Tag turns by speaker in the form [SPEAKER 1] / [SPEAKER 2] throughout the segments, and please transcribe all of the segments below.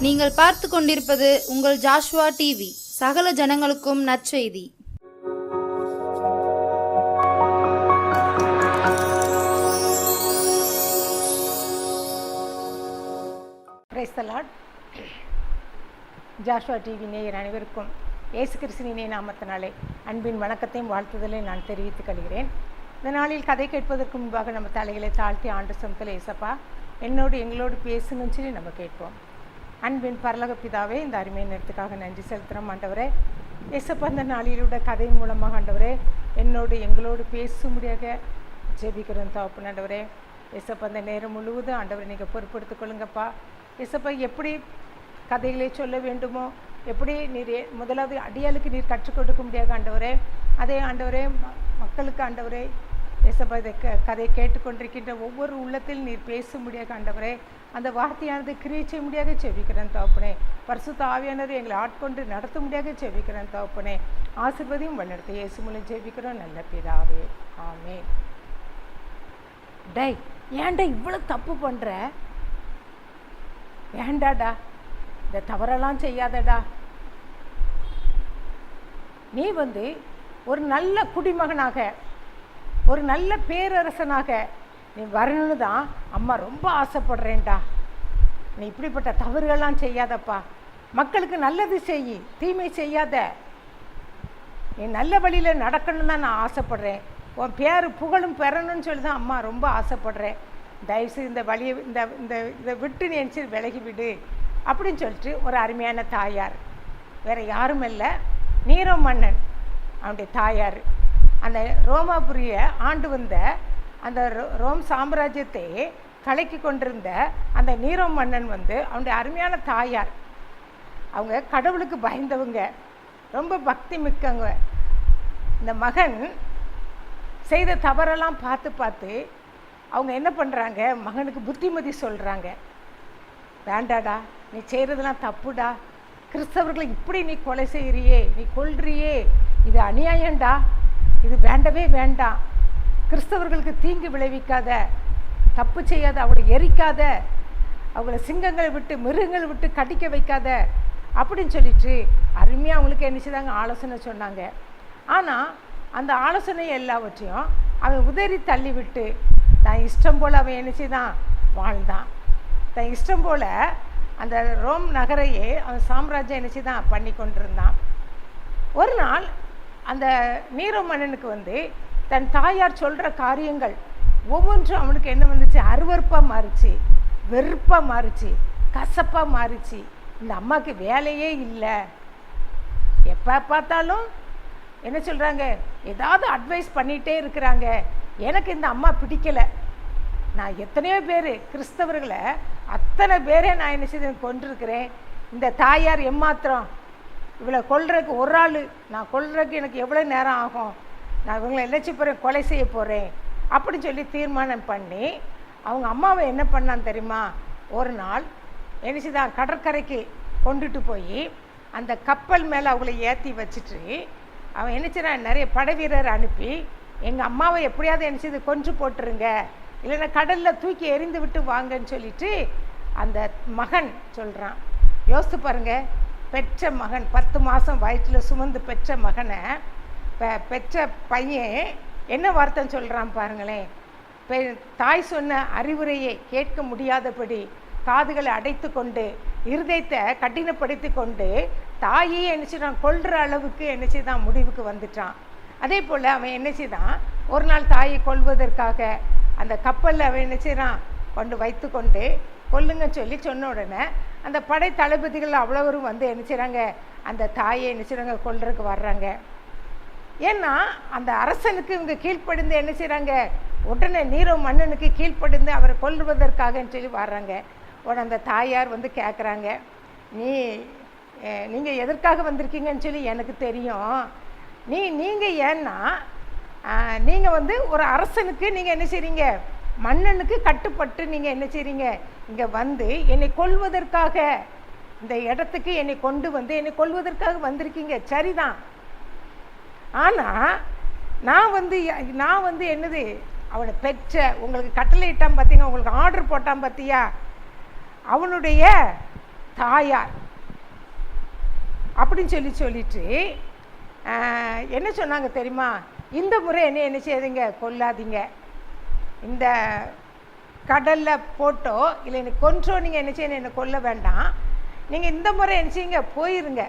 [SPEAKER 1] நீங்கள் பார்த்து கொண்டிருப்பது உங்கள் ஜாஷ்வா டிவி. சகல ஜனங்களுக்கும் நற்செய்தி.
[SPEAKER 2] Praise the Lord. Joshua TV நேயர் அனைவருக்கும் இயேசு கிறிஸ்துவின் நாமத்தினாலே அன்பின் வணக்கத்தையும் வாழ்த்துதலை நான் தெரிவித்துக் கொள்கிறேன். இந்த நாளில் கதை கேட்பதற்கு முன்பாக நம்ம தலைகளை தாழ்த்தி ஆண்டு சமத்தில் ஏசப்பா என்னோடு எங்களோடு பேசணும்னு சொல்லி நம்ம கேட்போம். அன்பின் பரலோக பிதாவே, இந்த அருமையை நேரத்துக்காக நன்றி செலுத்துகிறோம் ஆண்டவரே. ஏசப்பா இந்த நாளிலோட கதை மூலமாக ஆண்டவரே என்னோடு எங்களோடு பேசும்படியாக ஜெபிக்கிறோம் தகப்பன் ஆண்டவரே. ஏசப்பா இந்த நேரம் முழுவதும் ஆண்டவரை நீங்கள் பொறுப்படுத்திக் கொள்ளுங்கப்பா. ஏசப்பா எப்படி கதைகளை சொல்ல வேண்டுமோ, எப்படி நீர் முதலாவது அடியாளுக்கு நீர் கற்றுக் கொடுக்க முடியாது ஆண்டவரே, அதே ஆண்டவரே மக்களுக்கு ஆண்டவரே ஏசப்பா இதை கதை கேட்டுக்கொண்டிருக்கின்ற ஒவ்வொரு உள்ளத்தில் நீர் பேச முடியாது ஆண்டவரே. அந்த வார்த்தையானது கிரியை செய்ய முடியாது செபிக்கிறேன் தகப்பனே. பரிசுத்த ஆவியானவர் எங்களை ஆட்கொண்டு நடத்த முடியாது செபிக்கிறேன் தகப்பனே. ஆசீர்வதியும் வழிநடத்த இயேசு மூலம் ஜெபிக்கிறோம் நல்ல பிதாவே, ஆமென். டேய், ஏன்டா இவ்வளோ தப்பு பண்ணுற? வேண்டாடா, இந்த தவறெல்லாம் செய்யாதடா. நீ ஒரு நல்ல குடிமகனாக, ஒரு நல்ல பேரரசனாக நீ வரணும்னு தான் அம்மா ரொம்ப ஆசைப்படுறேன்டா. நீ இப்படிப்பட்ட தவறுகள்லாம் செய்யாதப்பா. மக்களுக்கு நல்லது செய், தீமை செய்யாத. நீ நல்ல வழியில் நடக்கணும்னு தான் நான் ஆசைப்படுறேன். உன் பேர் புகழும் பெறணும்னு சொல்லி தான் அம்மா ரொம்ப ஆசைப்படுறேன். தயவுசெய்து இந்த வழியை இதை விட்டு நீ நினச்சி விலகி விடு அப்படின்னு சொல்லிட்டு ஒரு அருமையான தாயார், வேறு யாரும் இல்லை, நீரோ மன்னன் அவனுடைய தாயார். அந்த ரோமாபுரியை ஆண்டு வந்த அந்த ரோம் சாம்ராஜ்யத்தை கலக்கி கொண்டிருந்த அந்த நீரோ மன்னன் அவனுடைய அருமையான தாயார். அவங்க கடவுளுக்கு பயந்தவங்க, ரொம்ப பக்தி மிக்கவங்க. இந்த மகன் செய்த தவறெல்லாம் பார்த்து அவங்க என்ன பண்ணுறாங்க, மகனுக்கு புத்திமதி சொல்கிறாங்க. வேண்டாடா, நீ செய்கிறதெல்லாம் தப்புடா. கிறிஸ்தவர்களை இப்படி நீ கொலை செய்கிறியே, நீ கொல்றியே, இது அநியாயம்டா, இது வேண்டவே வேண்டாம். கிறிஸ்தவர்களுக்கு தீங்கு விளைவிக்காத, தப்பு செய்யாத, அவங்களை எரிக்காத, அவங்கள சிங்கங்களை விட்டு மிருகங்களை விட்டு கடிக்க வைக்காத அப்படின்னு சொல்லிட்டு அருமையாக அவங்களுக்கு என்ன செய்தாங்க, ஆலோசனை சொன்னாங்க. ஆனால் அந்த ஆலோசனை எல்லாவற்றையும் அவன் உதறி தள்ளி விட்டு தான் இஷ்டம் போல் அவன் என்ன செய்தான், வாழ்ந்தான். தன் இஷ்டம் போல் அந்த ரோம் நகரையே அவன் சாம்ராஜ்யம் என்ன செய்தான், பண்ணி கொண்டிருந்தான். ஒரு நாள் அந்த நீரோ மன்னனுக்கு தன் தாயார் சொல்கிற காரியங்கள் ஒவ்வொன்றும் அவனுக்கு என்ன வந்துச்சு, அருவருப்பாக மாறிச்சு, வெறுப்பாக மாறிச்சு, கசப்பாக மாறிச்சு. இந்த அம்மாவுக்கு வேலையே இல்லை, எப்போ பார்த்தாலும் என்ன சொல்கிறாங்க, ஏதாவது அட்வைஸ் பண்ணிகிட்டே இருக்கிறாங்க. எனக்கு இந்த அம்மா பிடிக்கலை. நான் எத்தனையோ பேர் கிறிஸ்தவர்களை அத்தனை பேரே நான் என்ன செய்து கொண்டிருக்கிறேன். இந்த தாயார் எம்மாத்திரம், இவளை கொல்றதுக்கு ஒரு ஆள், நான் கொல்றதுக்கு எனக்கு எவ்வளோ நேரம் ஆகும், நான் இவங்களை எல்லச்சு போகிறேன், கொலை செய்ய போகிறேன் அப்படின்னு சொல்லி தீர்மானம் பண்ணி அவங்க அம்மாவை என்ன பண்ணான்னு தெரியுமா, ஒரு நாள் என்ன செய்தான், கடற்கரைக்கு கொண்டுட்டு போய் அந்த கப்பல் மேலே அவங்கள ஏற்றி வச்சுட்டு அவன் என்ன செய்றான், நிறைய படை வீரர் அனுப்பி எங்கள் அம்மாவை எப்படியாவது என்ன செய்து கொன்று போட்டுருங்க, இல்லைன்னா கடலில் தூக்கி எறிந்து விட்டு வாங்கன்னு சொல்லிட்டு அந்த மகன் சொல்கிறான். யோசித்து பாருங்கள், பெற்ற மகன் 10 மாதம் வயிற்றில் சுமந்து பெற்ற மகனை பெற்ற பையன் என்ன வார்த்தை சொல்கிறான் பாருங்களேன். தாய் சொன்ன அறிவுரையை கேட்க முடியாதபடி காதுகளை அடைத்து கொண்டு இருதயத்தை கடினப்படுத்தி கொண்டு தாயே என்ன செய்தான், கொல்ற அளவுக்கு என்ன செய்தான், முடிவுக்கு வந்துட்டான். அதே போல் அவன் என்ன செய்தான், ஒரு நாள் தாயை கொல்வதற்காக அந்த கப்பலில் அவன் என்ன செய்கிறான், கொண்டு வைத்து கொண்டு கொல்லுங்க சொல்லி சொன்ன உடனே அந்த படை தளபதிகள் அவ்வளவரும் என்ன செய்கிறாங்க, அந்த தாயை என்ன செய்கிறாங்க, கொல்றதுக்கு வர்றாங்க. ஏன்னா அந்த அரசனுக்கு இவங்க கீழ்ப்படிந்து என்ன செய்கிறாங்க, உடனே நீரோ மன்னனுக்கு கீழ்ப்படிந்து அவரை கொல்வதற்காகன்னு சொல்லி வர்றாங்க. உடனே அந்த தாயார் கேட்குறாங்க, நீங்கள் எதற்காக வந்திருக்கீங்கன்னு சொல்லி எனக்கு தெரியும். நீங்கள் ஏன்னா நீங்கள் ஒரு அரசனுக்கு நீங்கள் என்ன செய்கிறீங்க, மன்னனுக்கு கட்டுப்பட்டு நீங்கள் என்ன செய்கிறீங்க, இங்கே என்னை கொல்வதற்காக, இந்த இடத்துக்கு என்னை கொண்டு என்னை கொல்வதற்காக வந்திருக்கீங்க, சரிதான். ஆனால் நான் என்னது, அவனை பெற்ற, உங்களுக்கு கட்டளை இட்டான் பார்த்தீங்க, உங்களுக்கு ஆர்டர் போட்டான் பார்த்தியா, அவனுடைய தாயார் அப்படின்னு சொல்லிட்டு என்ன சொன்னாங்க தெரியுமா? இந்த முறை என்ன செய்யுதுங்க, கொல்லாதீங்க. இந்த கடலில் போட்டோ இல்லை எனக்கு கொன்றோ நீங்கள் என்ன செய்யணும், என்னை கொல்ல வேண்டாம். நீங்கள் இந்த முறை என்ன செய்யுங்க, போயிருங்க.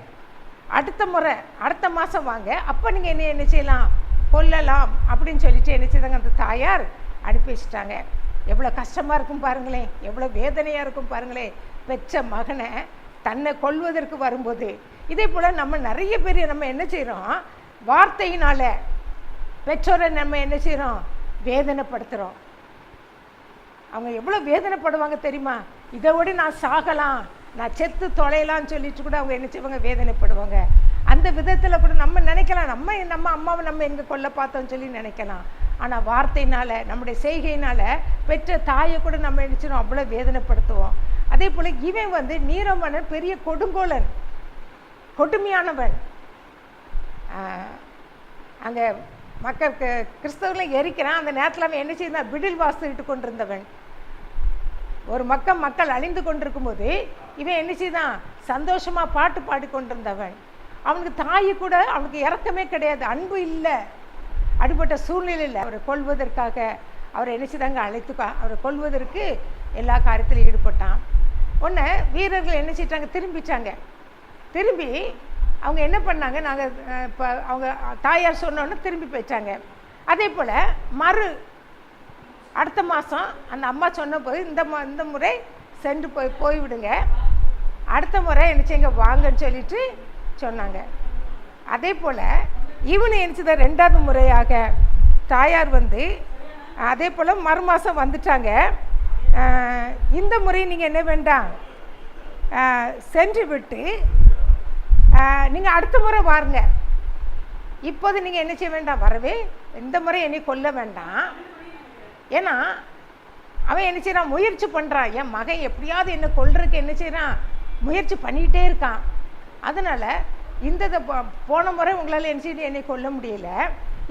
[SPEAKER 2] அடுத்த முறை அடுத்த மாதம் வாங்க, அப்போ நீங்கள் என்ன செய்யலாம், கொல்லலாம் அப்படின்னு சொல்லிட்டு என்ன செய்தாங்க, அந்த தாயார் அனுப்பி வச்சுட்டாங்க. எவ்வளோ கஷ்டமாக இருக்கும் பாருங்களேன், எவ்வளோ வேதனையாக இருக்கும் பாருங்களேன். பெற்ற மகனை தன்னை கொல்வதற்கு வரும்போது. இதே போல் நம்ம நிறைய பேர் நம்ம என்ன செய்கிறோம், வார்த்தையினால் பெற்றோரை நம்ம என்ன செய்கிறோம், வேதனைப்படுத்துகிறோம். அவங்க எவ்வளோ வேதனைப்படுவாங்க தெரியுமா? இதை விட நான் சாகலாம், நான் செத்து தொலையலான்னு சொல்லிட்டு கூட அவங்க என்ன செய்வாங்க, வேதனைப்படுவாங்க. அந்த விதத்தில் கூட நம்ம நினைக்கலாம், நம்ம அம்மாவை நம்ம எங்கே கொல்ல பார்த்தோம்னு சொல்லி நினைக்கலாம். ஆனால் வார்த்தையினால், நம்முடைய செய்கையினால் பெற்ற தாயை கூட நம்ம என்ன செய்யணும், அவ்வளோ வேதனைப்படுத்துவோம். அதே போல் இவன் நீரமன்னன் பெரிய கொடுங்கோலன், கொடுமையானவன். அங்கே மக்களுக்கு கிறிஸ்தவர்களை எரிக்கிறான். அந்த நேரத்தில் அவன் என்ன செய்தான், பிடில் வாசிட்டு கொண்டிருந்தவன். ஒரு மக்கள் அழிந்து கொண்டிருக்கும் போது இவன் என்ன செய்தான், சந்தோஷமாக பாட்டு பாடிக்கொண்டிருந்தவன். அவனுக்கு தாய் கூட அவனுக்கு இரக்கமே கிடையாது, அன்பு இல்லை. அடிப்பட்ட சூழ்நிலையில் அவரை கொல்வதற்காக அவரை என்ன செய்தாங்க, அவரை கொல்வதற்கு எல்லா காரியத்திலும் ஈடுபட்டான். உடனே வீரர்கள் என்ன செய்யிட்டாங்க, திரும்பி அவங்க என்ன பண்ணாங்க, நாங்கள் இப்போ அவங்க தாயார் சொன்னோன்னு திரும்பி போயிட்டாங்க. அதே போல் அடுத்த மாதம் அந்த அம்மா சொன்ன போது இந்த முறை சென்று போய்விடுங்க, அடுத்த முறை என்ன செய்யுங்க வாங்கன்னு சொல்லிட்டு சொன்னாங்க. அதே போல் இவனு என்ன ரெண்டாவது முறையாக தாயார் அதே போல் மறுமாதம் வந்துட்டாங்க. இந்த முறை நீங்கள் என்ன வேண்டாம், சென்று விட்டு நீங்கள் அடுத்த முறை வாருங்க. இப்போது நீங்கள் என்ன செய்ய வேண்டாம், வரவே இந்த முறை என்னை கொல்ல வேண்டாம். ஏன்னா அவன் என்ன செய்கிறான், முயற்சி பண்ணுறான். என் மகன் எப்படியாவது என்னை கொல்றதுக்கு என்ன செய்கிறான், முயற்சி பண்ணிக்கிட்டே இருக்கான். அதனால் போன முறை உங்களால் என்ன செய்ய என்னை கொல்ல முடியல,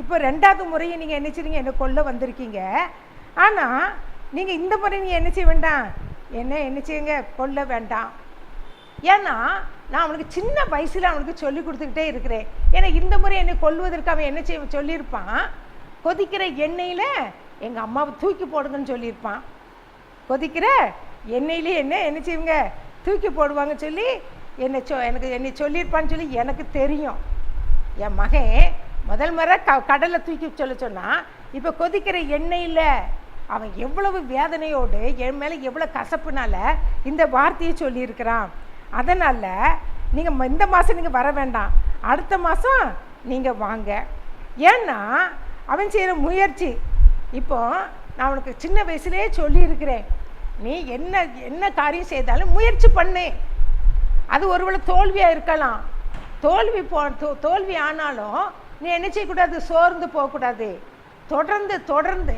[SPEAKER 2] இப்போ ரெண்டாவது முறையை நீங்கள் என்ன செய்றீங்க, என்னை கொல்ல வந்திருக்கீங்க. ஆனால் நீங்கள் இந்த முறை நீங்கள் என்ன செய்ய வேண்டாம், என்ன செய்யுங்க, கொல்ல வேண்டாம். ஏன்னா நான் அவனுக்கு சின்ன வயசில் அவனுக்கு சொல்லி கொடுத்துக்கிட்டே இருக்கிறேன். ஏன்னா இந்த முறை என்னை கொல்வதற்கு அவன் என்ன செய்ய சொல்லியிருப்பான், கொதிக்கிற எண்ணெயில் எங்கள் அம்மாவை தூக்கி போடுங்கன்னு சொல்லியிருப்பான். கொதிக்கிற எண்ணெயிலே என்ன செய்யுங்க, தூக்கி போடுவாங்கன்னு சொல்லி என்னை சொல்லியிருப்பான்னு சொல்லி எனக்கு தெரியும். என் மகன் முதல் முறை கடலில் தூக்கி சொன்னால், இப்போ கொதிக்கிற எண்ணெயில் அவன் எவ்வளவு வேதனையோடு என் மேலே எவ்வளோ கசப்புனால இந்த வார்த்தையை சொல்லியிருக்கிறான். அதனால் நீங்கள் இந்த மாதம் நீங்கள் வர வேண்டாம், அடுத்த மாதம் நீங்கள் வாங்க. ஏன்னா அவன் செய்கிற முயற்சி, இப்போ நான் அவனுக்கு சின்ன வயசுலேயே சொல்லியிருக்கிறேன், நீ என்ன காரியம் செய்தாலும் முயற்சி பண்ணு. அது ஒருவேளை தோல்வியாக இருக்கலாம், தோல்வி ஆனாலும் நீ என்ன செய்யக்கூடாது, சோர்ந்து போகக்கூடாது. தொடர்ந்து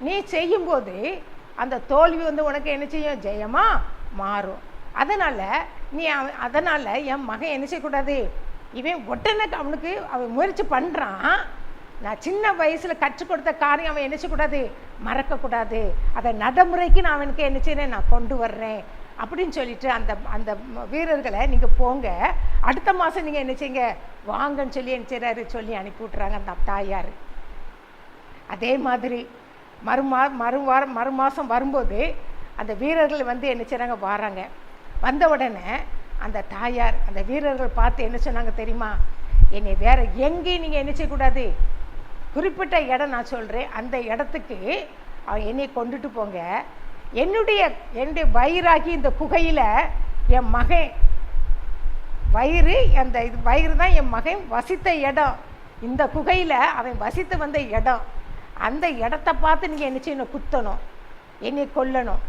[SPEAKER 2] நீ செய்யும்போது அந்த தோல்வி உனக்கு என்ன செய்யும், ஜெயமாக மாறும். அதனால் என் மகன் என்ன செய்யக்கூடாது, இவன் உடனே அவன் முயற்சி பண்ணுறான். நான் சின்ன வயசில் கற்றுக் கொடுத்த காரியம் அவன் என்ன செய்யக்கூடாது, மறக்கக்கூடாது. அதை நடைமுறைக்கு நான் அவனுக்கு என்ன செய்யறேன், நான் கொண்டு வர்றேன் அப்படின்னு சொல்லிட்டு அந்த வீரர்களை நீங்கள் போங்க, அடுத்த மாதம் நீங்கள் என்ன செய்யுங்க வாங்கன்னு சொல்லி என்ன செய்கிறாரு, சொல்லி அனுப்பி விட்றாங்க அந்த தாயார். அதே மாதிரி மறுமாதம் வரும்போது அந்த வீரர்கள் என்ன செய்கிறாங்க, வராங்க. வந்த உடனே அந்த தாயார் அந்த வீரர்கள் பார்த்து என்ன சொன்னாங்க தெரியுமா, என்னை வேற எங்கேயும் நீங்கள் என்ன செய்யக்கூடாது, குறிப்பிட்ட இடம் நான் சொல்கிறேன், அந்த இடத்துக்கு என்னை கொண்டுட்டு போங்க. என்னுடைய வயிறாகி இந்த குகையில் என் மகன் வயிறு தான் என் மகன் வசித்த இடம். இந்த குகையில் அவன் வசித்து வந்த இடம். அந்த இடத்த பார்த்து நீங்கள் என்ன செய்யணும், குத்தணும், என்னை கொல்லணும்.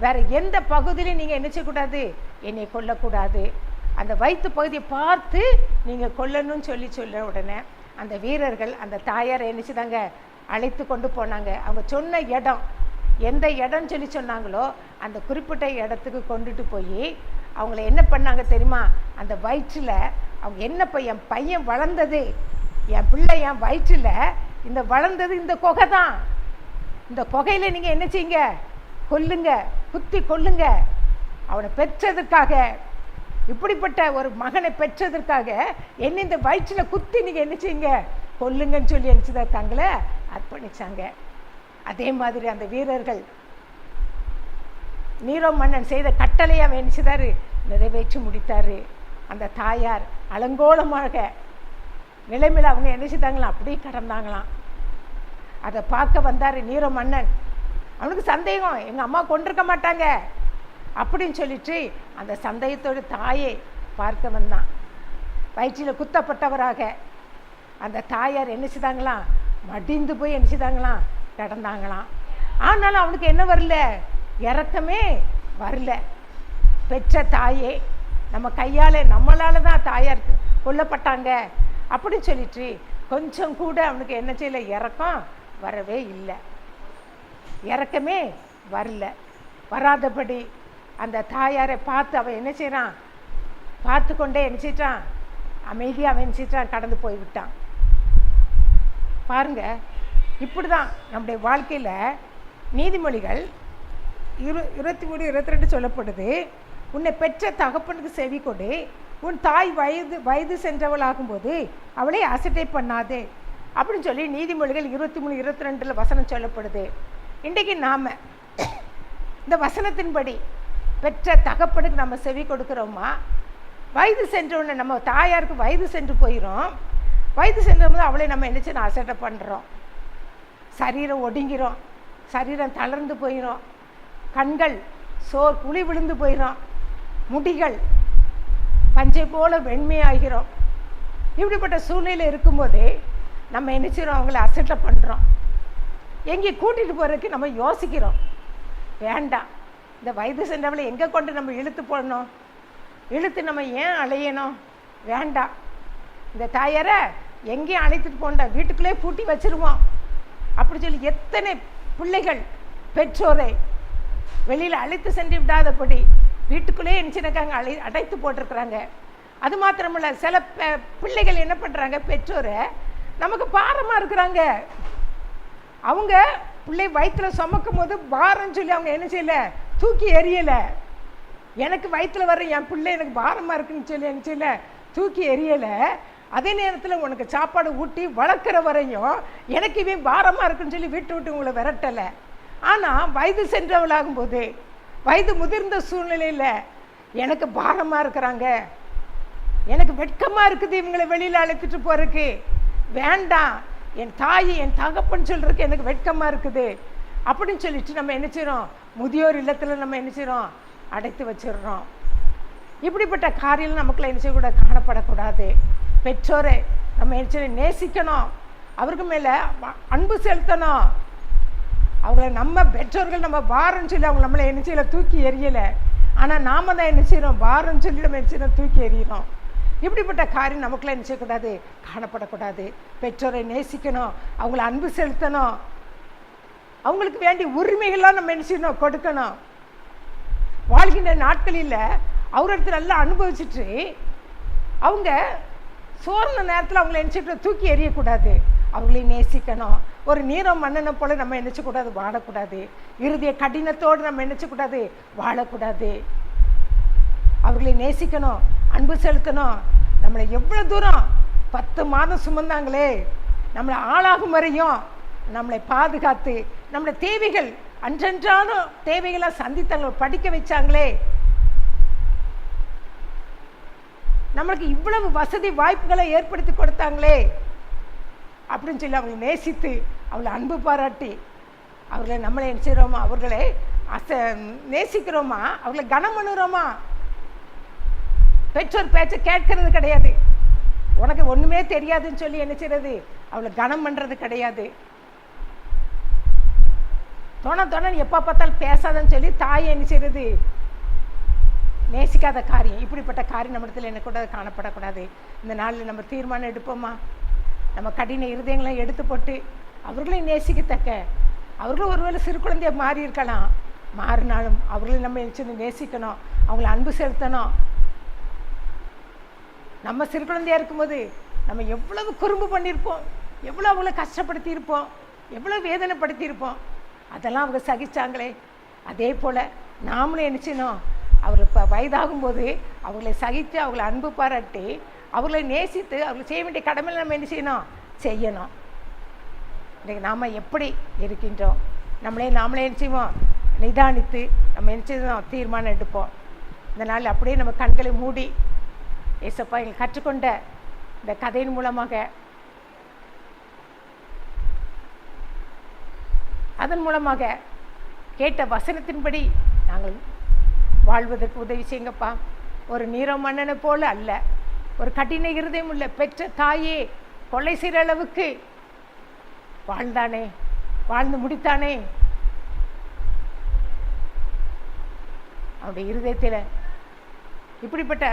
[SPEAKER 2] வேறு எந்த பகுதியிலையும் நீங்கள் என்ன செய்யக்கூடாது, என்னை கொல்லக்கூடாது. அந்த வயிற்று பகுதியை பார்த்து நீங்கள் கொல்லணும்னு சொல்ல உடனே அந்த வீரர்கள் அந்த தாயாரை என்ன செய்தாங்க, அழைத்து கொண்டு போனாங்க. அவங்க சொன்ன இடம் எந்த இடம்னு சொல்லி சொன்னாங்களோ அந்த குறிப்பிட்ட இடத்துக்கு கொண்டுட்டு போய் அவங்கள என்ன பண்ணாங்க தெரியுமா, அந்த வயிற்றில் அவங்க என் பையன் வளர்ந்தது, என் பிள்ளை என் வயிற்றில் இந்த வளர்ந்தது இந்த குகை தான். இந்த குகையில் நீங்கள் என்ன செய்யுங்க, கொல்லுங்க, குத்தி கொல்லுங்க. அவனை பெற்றதுக்காக இப்படிப்பட்ட ஒரு மகனை பெற்றதற்காக என்ன இந்த வயிற்றில் குத்தி நீங்கள் என்ன செய்யுங்க, கொல்லுங்கன்னு சொல்லி நினச்சிதா தங்களை அர்ப்பணிச்சாங்க. அதே மாதிரி அந்த வீரர்கள் நீரோ மன்னன் செய்த கட்டளையை அவன் நினைச்சுதாரு நிறைவேற்றி முடித்தார். அந்த தாயார் அலங்கோலமாக நிலைமையில் அவங்க என்ன செய்தாங்களாம், அப்படியே கடந்தாங்களாம். அதை பார்க்க வந்தார் நீரோ மன்னன். அவனுக்கு சந்தேகம், எங்கள் அம்மா கொண்டிருக்க மாட்டாங்க அப்படின்னு சொல்லிட்டு அந்த சந்தேகத்தோடு தாயை பார்க்க வந்தான். வயிற்றில் குத்தப்பட்டவராக அந்த தாயார் என்ன செய்தாங்களாம், மடிந்து போய் என்ன செய்தாங்களாம், கிடந்தாங்களாம். ஆனாலும் அவனுக்கு என்ன வரல, இறக்கமே வரல. பெற்ற தாயே, நம்ம கையால் நம்மளால் தான் தாயார் கொல்லப்பட்டாங்க அப்படின்னு சொல்லிட்டு கொஞ்சம் கூட அவனுக்கு என்ன செய்யலை, இறக்கம் வரவே இல்லை. இறக்கமே வரல. வராதபடி அந்த தாயாரை பார்த்து அவன் என்ன செய்கிறான், பார்த்து கொண்டே என்ன செய்யிட்டான், அமைதியாக அவன் என்ன செய்யிட்டான், கடந்து போய்விட்டான். பாருங்க, இப்படி தான் நம்முடைய வாழ்க்கையில் நீதிமொழிகள் 23, 22 சொல்லப்படுது. உன்னை பெற்ற தகப்பனுக்கு செவி கொடு, உன் தாய் வயது சென்றவளாகும்போது அவளை அசட்டை பண்ணாதே அப்படின்னு சொல்லி நீதிமொழிகள் 23, 22 வசனம் சொல்லப்படுது. இன்றைக்கு நாம் இந்த வசனத்தின்படி பெற்ற தகப்பனுக்கு நம்ம செவி கொடுக்குறோமா? வயது சென்றவுடனே நம்ம தாயாருக்கு வயது சென்று போயிடும். வயது சென்றபோது அவளை நம்ம என்ன செய்யணும், அசட்டை பண்ணுறோம். சரீரம் ஒடுங்கிறோம், சரீரம் தளர்ந்து போயிடும், கண்கள் குழி விழுந்து போயிடும், முடிகள் பஞ்சை போல வெண்மையாகிறோம். இப்படிப்பட்ட சூழ்நிலை இருக்கும்போதே நம்ம என்ன செய்கிறோம், அவங்கள அசட்டை பண்ணுறோம். எங்கே கூட்டிகிட்டு போகிறதுக்கு நம்ம யோசிக்கிறோம். வேண்டாம், இந்த வயது சென்றவளை எங்கே கொண்டு நம்ம இழுத்து போடணும், இழுத்து நம்ம ஏன் அலையணும், வேண்டாம். இந்த தாயாரை எங்கேயும் அழைத்துட்டு போண்டா, வீட்டுக்குள்ளே பூட்டி வச்சிருவோம் அப்படி சொல்லி எத்தனை பிள்ளைகள் பெற்றோரை வெளியில் அழைத்து சென்று விடாதபடி வீட்டுக்குள்ளே நினச்சிருக்காங்க, அடைத்து போட்டிருக்கிறாங்க. அது மாத்திரமில்ல, சில பிள்ளைகள் என்ன பண்ணுறாங்க, பெற்றோரை நமக்கு பாரமாக இருக்கிறாங்க. அவங்க பிள்ளை வயிற்றில் சுமக்கும் போது பாரம்னு சொல்லி அவங்க என்ன செய்யலை, தூக்கி எறியலை. எனக்கு வயிற்றில் வர்ற என் பிள்ளை எனக்கு பாரமாக இருக்குன்னு சொல்லி என்ன செய்யலை, தூக்கி எறியலை. அதே நேரத்தில் உனக்கு சாப்பாடு ஊட்டி வளர்க்குற வரையும் எனக்கு இவன் பாரமாக இருக்குன்னு சொல்லி வீட்டு விட்டு உங்களை விரட்டலை. ஆனால் வயது சென்றவளாகும்போது, வயது முதிர்ந்த சூழ்நிலையில் எனக்கு பாரமாக இருக்கிறாங்க, எனக்கு வெட்கமாக இருக்குது இவங்களை வெளியில் அழைத்துட்டு போகிறதுக்கு, வேண்டாம், என் தாய் என் தகப்பன்னு சொல்கிறதுக்கு எனக்கு வெட்கமாக இருக்குது அப்படின்னு சொல்லிட்டு நம்ம என்ன செய்கிறோம், முதியோர் இல்லத்தில் நம்ம என்ன செய்கிறோம், அடைத்து வச்சிடுறோம். இப்படிப்பட்ட காரியம் நமக்குள்ள என்ன செய்யக்கூடாது, காணப்படக்கூடாது. பெற்றோரை நம்ம என்ன செய்யணும், நேசிக்கணும், அவருக்கு மேலே அன்பு செலுத்தணும். அவங்கள நம்ம பெற்றோர்கள் நம்ம பாரம்னு சொல்லி அவங்க நம்மளை என்ன செய்யலை, தூக்கி எறியலை. ஆனால் நாம் தான் என்ன செய்கிறோம், பாரம்னு சொல்லி நம்ம என்ன செய்யணும், தூக்கி எறிகிறோம். இப்படிப்பட்ட காரியம் நமக்குள்ள என்ன செய்யக்கூடாது, காணப்படக்கூடாது. பெற்றோரை நேசிக்கணும், அவங்கள அன்பு செலுத்தணும், அவங்களுக்கு வேண்டிய உரிமைகள்லாம் நம்ம என்ன செய்யணும், கொடுக்கணும். வாழ்கின்ற நாட்களில் அவரிடத்துல நல்லா அனுபவிச்சுட்டு அவங்க சோர்ந்த நேரத்தில் அவங்கள நினச்சிட்டு தூக்கி எறியக்கூடாது, அவங்களையும் நேசிக்கணும். ஒரு நீரோ மன்னனை போல் நம்ம நினச்சக்கூடாது, வாழக்கூடாது. இறுதிய கடினத்தோடு நம்ம நினச்சக்கூடாது, வாழக்கூடாது. அவர்களை நேசிக்கணும், அன்பு செலுத்தணும். நம்மளை எவ்வளோ தூரம் 10 மாதம் சுமந்தாங்களே, நம்மளை ஆளாகும் வரையும் நம்மளை பாதுகாத்து நம்மளை தேவைகள் அன்றன்றான தேவைகளாக சந்தித்தாங்க, படிக்க வச்சாங்களே, நம்மளுக்கு இவ்வளவு வசதி வாய்ப்புகளை ஏற்படுத்தி கொடுத்தாங்களே அப்படின்னு சொல்லி அவங்களை நேசித்து அவளை அன்பு பாராட்டி அவர்களை நம்மளை என்ன செய்கிறோமா, அவர்களை நேசிக்கிறோமா, அவர்களை கனம் பண்ணுறோமா. பெற்றோர் பேச்சை கேட்கறது கிடையாது, உனக்கு ஒன்றுமே தெரியாதுன்னு சொல்லி என்ன செய்கிறது, அவளை கனம் பண்ணுறது கிடையாது. தோண எப்போ பார்த்தாலும் பேசாதன்னு சொல்லி தாயை என்ன செய்கிறது, நேசிக்காத காரியம். இப்படிப்பட்ட காரியம் நம்மிடத்தில் என்ன கூட காணப்படக்கூடாது. இந்த நாளில் நம்ம தீர்மானம் எடுப்போமா, நம்ம கடின இருதயங்களையும் எடுத்து போட்டு அவர்களையும் நேசிக்கத்தக்க, அவர்களும் ஒருவேளை சிறு குழந்தையாக மாறி இருக்கலாம், மாறினாலும் அவர்களையும் நம்ம நினச்சி நேசிக்கணும், அவங்கள அன்பு செலுத்தணும். நம்ம சிறு குழந்தையாக இருக்கும்போது நம்ம எவ்வளவு குறும்பு பண்ணியிருப்போம், எவ்வளோ அவங்கள கஷ்டப்படுத்தியிருப்போம், எவ்வளோ வேதனைப்படுத்தியிருப்போம். அதெல்லாம் அவங்க சகிச்சாங்களே. அதே போல் நாமளும் என்ன செய்யணும், அவர் இப்போ வயதாகும்போது அவர்களை சகித்து, அவர்களை அன்பு பாராட்டி, அவர்களை நேசித்து, அவர்கள் செய்ய வேண்டிய கடமையில் நம்ம என்ன செய்யணும். இன்றைக்கி நாம் எப்படி இருக்கின்றோம்? நாமளே என்ன செய்வோம்? நிதானித்து நம்ம என்ன செய்வோம்? தீர்மானம் எடுப்போம். இந்த நாள் அப்படியே நம்ம கண்களை மூடி ஏசப்பா எங்களுக்கு கற்றுக்கொண்ட இந்த கதையின் மூலமாக, அதன் மூலமாக கேட்ட வசனத்தின்படி நாங்கள் வாழ்வதற்கு உதவி செய்யுங்கப்பா. ஒரு நீரோ மன்னனை போல அல்ல, ஒரு கடின இருதயம் உள்ள பெற்ற தாயே கொலை செய்கிற அளவுக்கு வாழ்ந்தானே, வாழ்ந்து முடித்தானே. அவருடைய இருதயத்தில் இப்படிப்பட்ட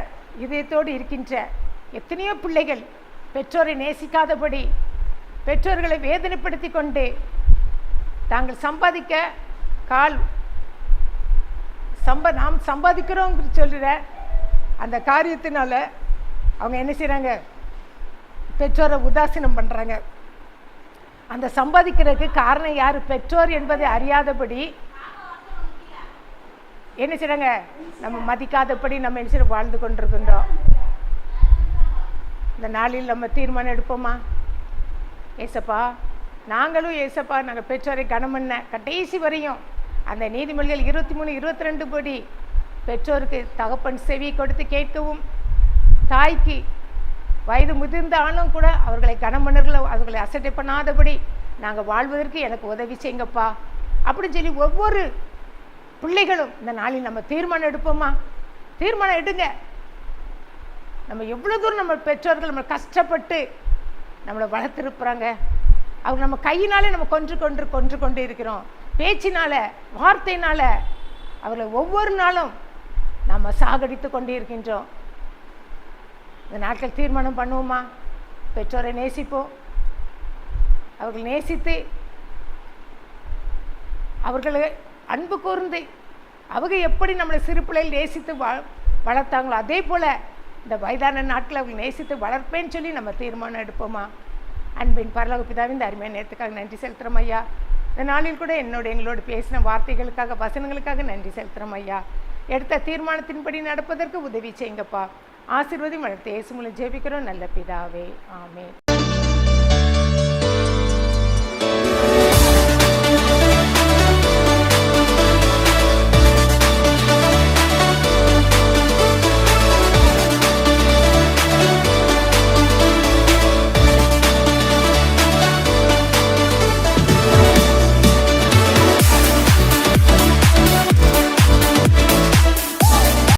[SPEAKER 2] இதயத்தோடு இருக்கின்ற எத்தனையோ பிள்ளைகள் பெற்றோரை நேசிக்காதபடி, பெற்றோர்களை வேதனைப்படுத்தி கொண்டு தாங்கள் சம்பாதிக்க நாம் சம்பாதிக்கிறோம் சொல்கிற அந்த காரியத்தினால அவங்க என்ன செய்கிறாங்க? பெற்றோரை உதாசீனம் பண்ணுறாங்க. அந்த சம்பாதிக்கிறதுக்கு காரணம் யார்? பெற்றோர் என்பதை அறியாதபடி என்ன செய்கிறாங்க? நம்ம மதிக்காதபடி நம்ம என்ன செய்ய வாழ்ந்து கொண்டிருக்கின்றோம். இந்த நாளில் நம்ம தீர்மானம் எடுப்போமா? ஏசப்பா, நாங்களும் ஏசப்பா நாங்கள் பெற்றோரை கனம் பண்ண கடைசி வரையும் அந்த நீதிமொழிகள் 23-22 படி பெற்றோருக்கு தகப்பன் செவி கொடுத்து கேட்கவும், தாய்க்கு வயது முதிர்ந்த ஆளும் கூட அவர்களை கனம் பண்ணர்களோ அவர்களை அசட்டை பண்ணாதபடி நாங்கள் வாழ்வதற்கு எனக்கு உதவி செய்யுங்கப்பா அப்படின்னு சொல்லி ஒவ்வொரு பிள்ளைகளும் இந்த நாளில் நம்ம தீர்மானம் எடுப்போமா? தீர்மானம் எடுங்க. நம்ம எவ்வளோ தூரம் நம்ம பெற்றோர்கள் நம்ம கஷ்டப்பட்டு நம்மளை வளர்த்துருப்புறாங்க. அவங்க நம்ம கையினாலே நம்ம கொன்று கொண்டு இருக்கிறோம். பேச்சினால, வார்த்தையினால அவர்களை ஒவ்வொரு நாளும் நம்ம சாகடித்து கொண்டு இருக்கின்றோம். இந்த நாட்கள் தீர்மானம் பண்ணுவோமா? பெற்றோரை நேசிப்போம். அவர்கள் நேசித்து அவர்களை அன்பு கூர்ந்து அவங்க எப்படி நம்மளை சிறு பிள்ளைகள் நேசித்து வளர்த்தாங்களோ அதே போல் இந்த வயதான நாட்கள் அவர்கள் நேசித்து வளர்ப்பேன்னு சொல்லி நம்ம தீர்மானம் எடுப்போமா? அன்பின் பரலோக பிதாவின் இந்த அருமையான நேரத்துக்காக நன்றி செலுத்துகிறோம் ஐயா. இந்த நாளில் கூட எங்களோடு பேசின வார்த்தைகளுக்காக, வசனங்களுக்காக நன்றி செலுத்துகிறோம் ஐயா. எடுத்த தீர்மானத்தின்படி நடப்பதற்கு உதவி செய்யுங்கப்பா. ஆசீர்வதி வளர்த்து இயேசு மூலம் ஜெபிக்கிறோம் நல்ல பிதாவே, ஆமென்.